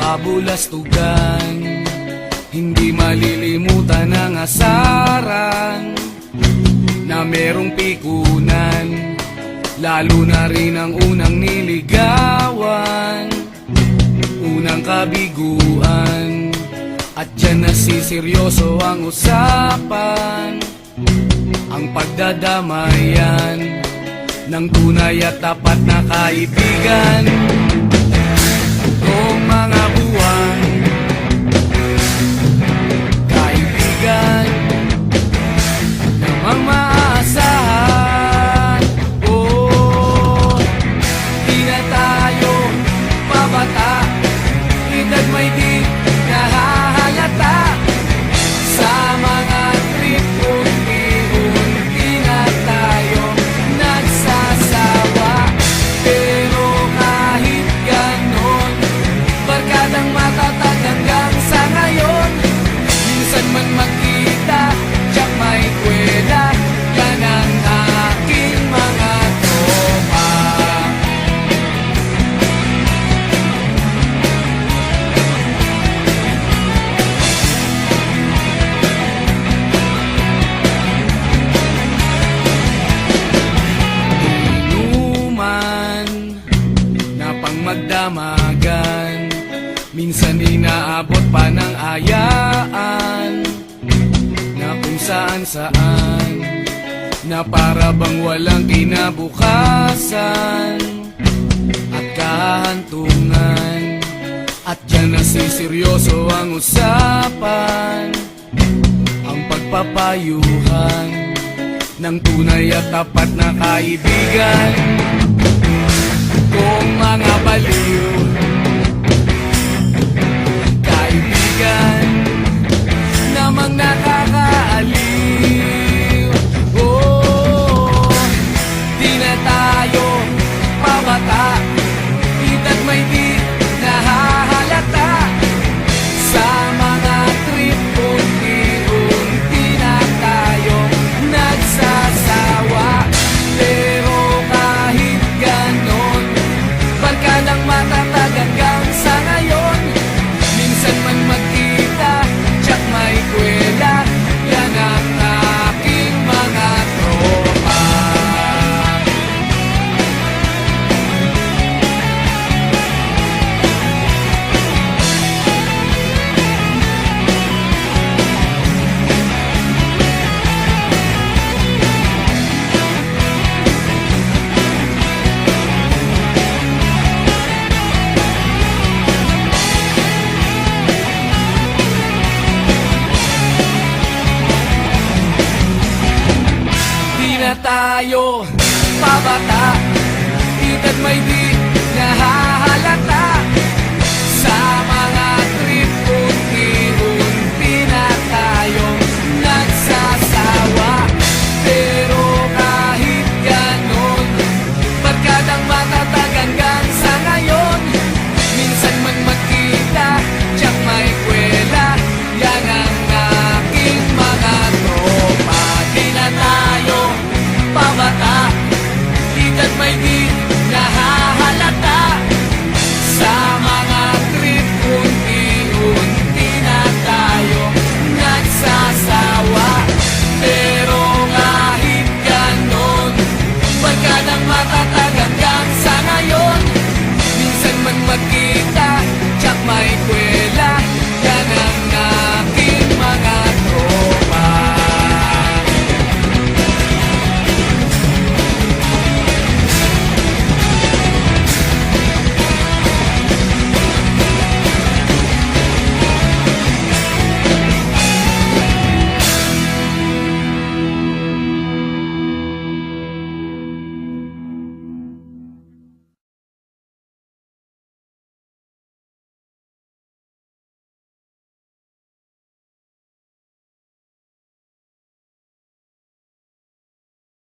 kabulastugan. Hindi malilimutan ang asaran na merong pikunan, lalo na rin ang unang niligawan, unang kabiguan. At dyan nasiseryoso ang usapan, ang pagdadamayan ng tunay at tapat na kaibigan. Kung mga buwan, kaibigan namang maaasahan. Oh, di na tayo pabata, edad may di nahahalata. Sa mga trip unti-unti na tayo nagsasawa. Pero kahit ganon, barkadang matatag hanggang sa ngayon. Minsan man magkita, tiyak may kwela, yan ang aking mga tropa. Inuman na pang magdamagan, minsan inaabot pa ng ayaan, na kung saan-saan, na para bang walang kinabukasan at kahantungan. At dyan nasiseryoso ang usapan, ang pagpapayuhan ng tunay at tapat na kaibigan. Kung mga baliw, kaibigan namang nakakaaliw. Oh, di na tayo pabata, edad may di nahahalata. Sa mga trip unti-unti na tayo nagsasawa. Pero kahit ganon, barkadang matatag hanggang sa ngayon. Minsan man magkita, tiyak may kwela, yan ang aking mga tropa. Di na tayo pabata, edad may di